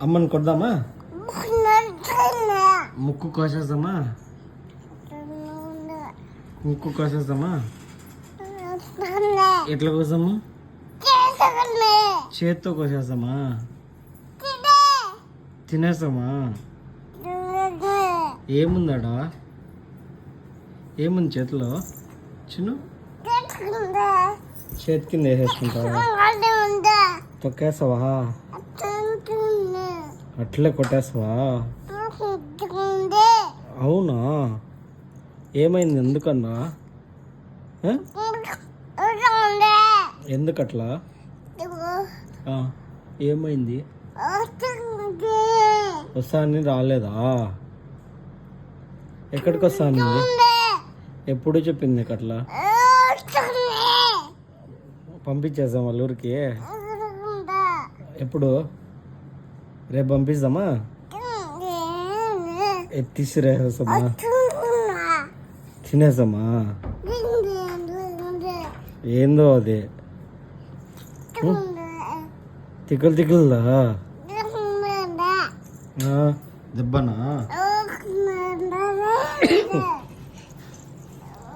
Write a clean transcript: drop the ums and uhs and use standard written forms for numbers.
అమ్మని కొడదామా? ముక్కు కోసేద్దామా? ముక్కు కోసేద్దామా? ఎట్లా కోసాము? చేత్తో కోసేద్దామా? తినేస్తామా? ఏముందాడా? ఏముంది చేతిలో? చిన్న చేతి కింద వేసేసుకుంటావా? తొక్కేస్తావా? అట్లే కొట్టేస్తావా? అవునా? ఏమైంది? ఎందుకన్నా? ఎందుకట్లా? ఏమైంది? వస్తానని రాలేదా? ఎక్కడికి వస్తాను? ఎప్పుడు చెప్పింది నీకు అట్లా? పంపించేద్దాం వాళ్ళ ఊరికి. ఎప్పుడు? రేపు పంపిస్తామా? తీసిరేస్తామా? తినేసామా? ఏందో అది తిక్కులు తిక్కులుదా? దెబ్బనా?